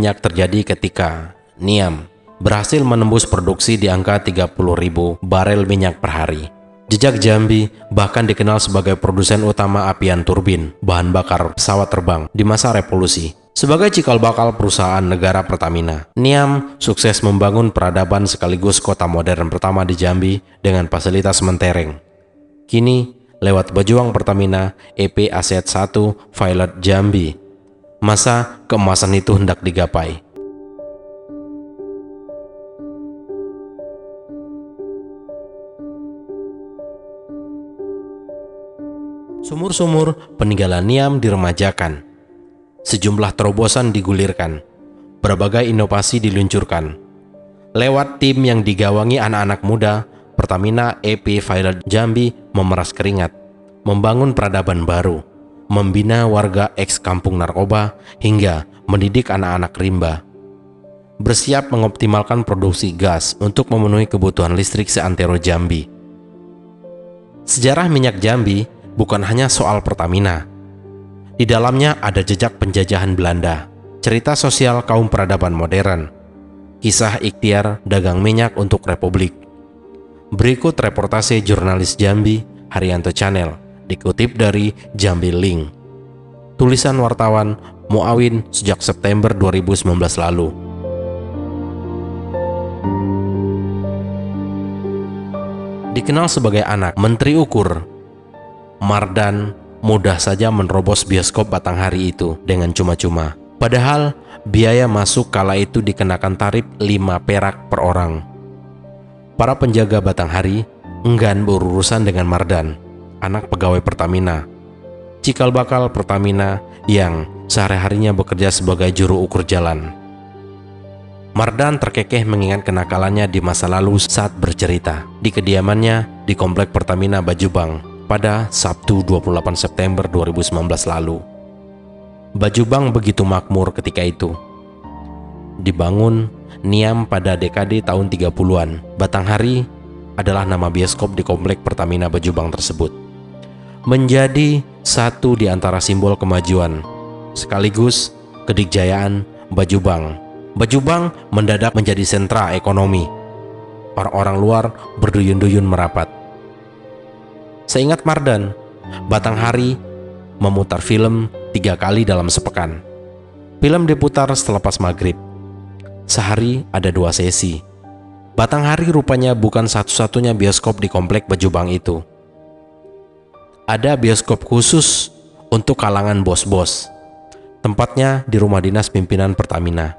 minyak terjadi ketika Niam berhasil menembus produksi di angka 30.000 barel minyak per hari. Jejak Jambi bahkan dikenal sebagai produsen utama apian turbin, bahan bakar pesawat terbang di masa revolusi. Sebagai cikal bakal perusahaan negara Pertamina, Niam sukses membangun peradaban sekaligus kota modern pertama di Jambi dengan fasilitas mentereng. Kini, lewat Bajuwang Pertamina EP Aset 1 Pilot Jambi, masa keemasan itu hendak digapai. Sumur-sumur peninggalan Niam diremajakan, sejumlah terobosan digulirkan, berbagai inovasi diluncurkan. Lewat tim yang digawangi anak-anak muda, Pertamina EP Pilot Jambi memeras keringat, membangun peradaban baru, membina warga ex-kampung narkoba, hingga mendidik anak-anak rimba. Bersiap mengoptimalkan produksi gas untuk memenuhi kebutuhan listrik seantero Jambi. Sejarah minyak Jambi bukan hanya soal Pertamina. Di dalamnya ada jejak penjajahan Belanda, cerita sosial kaum peradaban modern, kisah ikhtiar dagang minyak untuk Republik. Berikut reportase jurnalis Jambi, Haryanto Channel, dikutip dari Jambi Link. Tulisan wartawan Muawin sejak September 2019 lalu. Dikenal sebagai anak Menteri Ukur, Mardan mudah saja menerobos bioskop Batanghari itu dengan cuma-cuma. Padahal biaya masuk kala itu dikenakan tarif 5 perak per orang. Para penjaga Batanghari enggan berurusan dengan Mardan, anak pegawai Pertamina, cikal bakal Pertamina yang sehari-harinya bekerja sebagai juru ukur jalan. Mardan terkekeh mengingat kenakalannya di masa lalu saat bercerita di kediamannya di Komplek Pertamina Bajubang pada Sabtu 28 September 2019 lalu. Bajubang begitu makmur ketika itu. Dibangun Niam pada dekade tahun 30-an, Batanghari adalah nama bioskop di Komplek Pertamina Bajubang tersebut. Menjadi satu di antara simbol kemajuan, sekaligus kedikjayaan Bajubang. Bajubang mendadak menjadi sentra ekonomi. Orang-orang luar berduyun-duyun merapat. Seingat Mardan, Batanghari memutar film 3 kali dalam sepekan. Film diputar selepas maghrib. Sehari ada 2 sesi. Batanghari rupanya bukan satu-satunya bioskop di Komplek Bajubang itu. Ada bioskop khusus untuk kalangan bos-bos. Tempatnya di rumah dinas pimpinan Pertamina.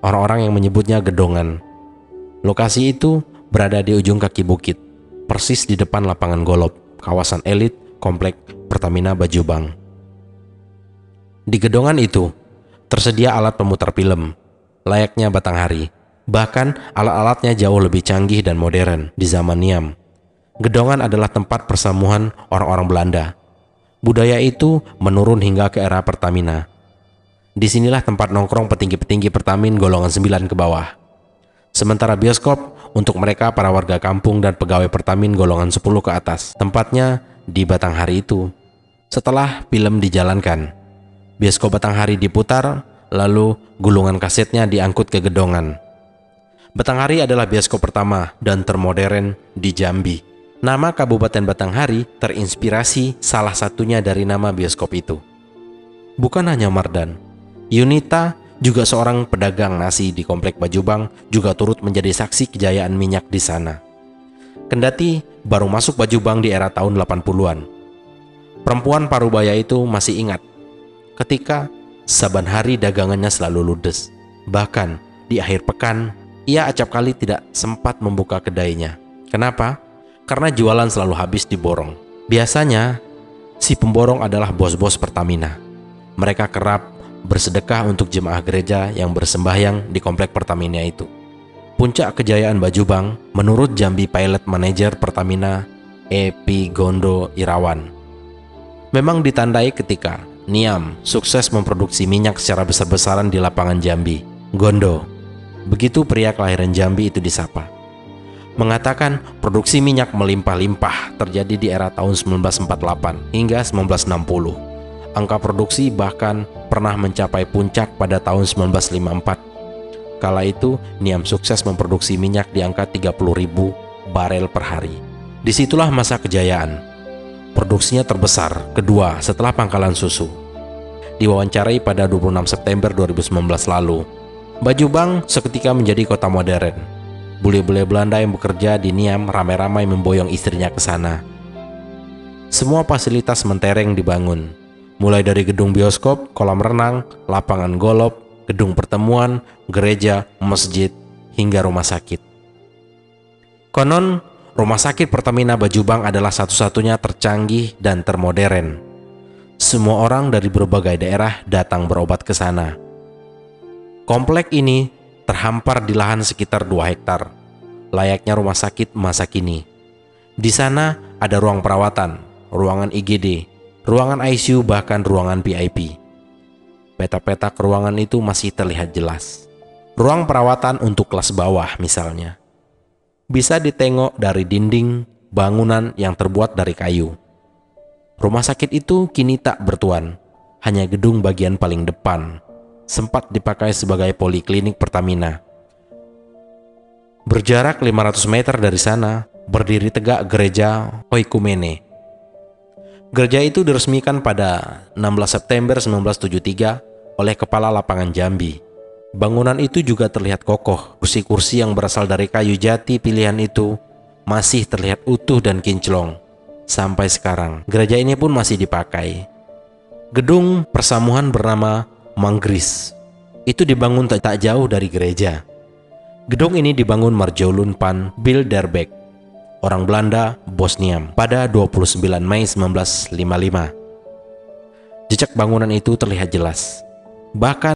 Orang-orang yang menyebutnya gedongan. Lokasi itu berada di ujung kaki bukit, persis di depan lapangan golf, kawasan elit Komplek Pertamina Bajubang. Di gedongan itu tersedia alat pemutar film, layaknya Batanghari. Bahkan alat-alatnya jauh lebih canggih dan modern di zaman Niam. Gedongan adalah tempat persamuan orang-orang Belanda. Budaya itu menurun hingga ke era Pertamina. Disinilah tempat nongkrong petinggi-petinggi Pertamin golongan 9 ke bawah. Sementara bioskop untuk mereka para warga kampung dan pegawai Pertamin golongan 10 ke atas. Tempatnya di Batanghari itu. Setelah film dijalankan, bioskop Batanghari diputar, lalu gulungan kasetnya diangkut ke gedongan. Batanghari adalah bioskop pertama dan termodern di Jambi. Nama Kabupaten Batanghari terinspirasi salah satunya dari nama bioskop itu. Bukan hanya Mardan, Yunita, juga seorang pedagang nasi di Komplek Bajubang, juga turut menjadi saksi kejayaan minyak di sana. Kendati baru masuk Bajubang di era tahun 80-an. Perempuan parubaya itu masih ingat ketika saban hari dagangannya selalu ludes. Bahkan di akhir pekan, ia acap kali tidak sempat membuka kedainya. Kenapa? Karena jualan selalu habis diborong. Biasanya, si pemborong adalah bos-bos Pertamina. Mereka kerap bersedekah untuk jemaah gereja yang bersembahyang di Komplek Pertamina itu. Puncak kejayaan Bajubang menurut Jambi Pilot Manager Pertamina Epi Gondo Irawan memang ditandai ketika Niam sukses memproduksi minyak secara besar-besaran di lapangan Jambi. Gondo, begitu pria kelahiran Jambi itu disapa, mengatakan produksi minyak melimpah-limpah terjadi di era tahun 1948 hingga 1960. Angka produksi bahkan pernah mencapai puncak pada tahun 1954. Kala itu, Niam sukses memproduksi minyak di angka 30.000 barel per hari. Disitulah masa kejayaan. Produksinya terbesar, kedua setelah Pangkalan Susu. Diwawancarai pada 26 September 2019 lalu, Bajubang seketika menjadi kota modern. Bule-bule Belanda yang bekerja di Niam ramai-ramai memboyong istrinya ke sana. Semua fasilitas mentereng dibangun, mulai dari gedung bioskop, kolam renang, lapangan golf, gedung pertemuan, gereja, masjid, hingga rumah sakit. Konon, rumah sakit Pertamina Bajubang adalah satu-satunya tercanggih dan termodern. Semua orang dari berbagai daerah datang berobat ke sana. Komplek ini terhampar di lahan sekitar 2 hektar, layaknya rumah sakit masa kini. Di sana ada ruang perawatan, ruangan IGD, ruangan ICU, bahkan ruangan VIP. Peta-peta ruangan itu masih terlihat jelas. Ruang perawatan untuk kelas bawah misalnya, bisa ditengok dari dinding bangunan yang terbuat dari kayu. Rumah sakit itu kini tak bertuan, hanya gedung bagian paling depan sempat dipakai sebagai poliklinik Pertamina. Berjarak 500 meter dari sana berdiri tegak gereja Oikumene. Gereja itu diresmikan pada 16 September 1973 oleh Kepala Lapangan Jambi. Bangunan itu juga terlihat kokoh. Kursi-kursi yang berasal dari kayu jati pilihan itu masih terlihat utuh dan kinclong. Sampai sekarang, gereja ini pun masih dipakai. Gedung persamuhan bernama Manggris itu dibangun tak jauh dari gereja. Gedung ini dibangun Marjolein van Bilderbeck, orang Belanda, Bosniam, pada 29 Mei 1955. Jejak bangunan itu terlihat jelas. Bahkan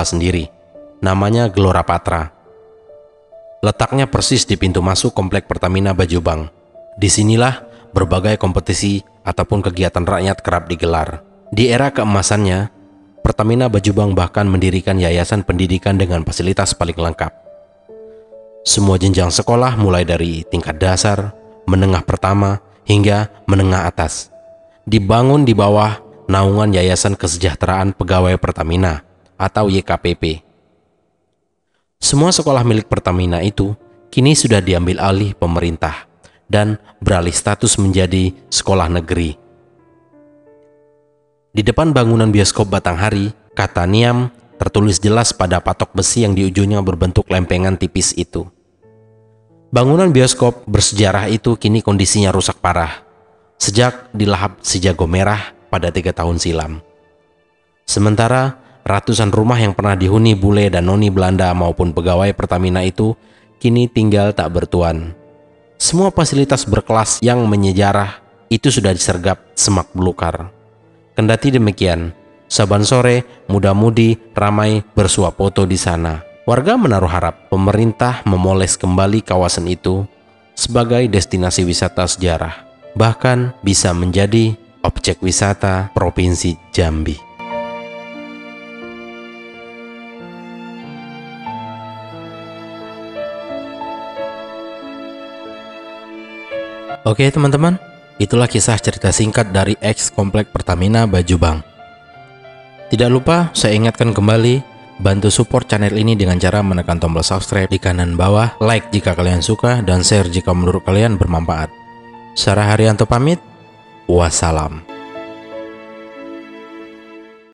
bola sendiri, namanya Gelora Patra. Letaknya persis di pintu masuk komplek Pertamina Bajubang. Disinilah berbagai kompetisi ataupun kegiatan rakyat kerap digelar. Di era keemasannya, Pertamina Bajubang bahkan mendirikan yayasan pendidikan dengan fasilitas paling lengkap. Semua jenjang sekolah mulai dari tingkat dasar, menengah pertama, hingga menengah atas dibangun di bawah naungan Yayasan Kesejahteraan Pegawai Pertamina atau YKPP. Semua sekolah milik Pertamina itu kini sudah diambil alih pemerintah dan beralih status menjadi sekolah negeri. Di depan bangunan bioskop Batanghari, kata Niam tertulis jelas pada patok besi yang di ujungnya berbentuk lempengan tipis itu. Bangunan bioskop bersejarah itu kini kondisinya rusak parah sejak dilahap si jago merah pada 3 tahun silam. Sementara Ratusan rumah yang pernah dihuni bule dan noni Belanda maupun pegawai Pertamina itu kini tinggal tak bertuan. Semua fasilitas berkelas yang menyejarah itu sudah disergap semak belukar. Kendati demikian, saban sore muda-mudi ramai bersuap foto di sana. Warga menaruh harap pemerintah memoles kembali kawasan itu sebagai destinasi wisata sejarah, bahkan bisa menjadi objek wisata Provinsi Jambi. Oke teman-teman, itulah kisah cerita singkat dari ex Komplek Pertamina Bajubang. Tidak lupa saya ingatkan kembali, bantu support channel ini dengan cara menekan tombol subscribe di kanan bawah, like jika kalian suka, dan share jika menurut kalian bermanfaat. Sarah Haryanto pamit, wassalam.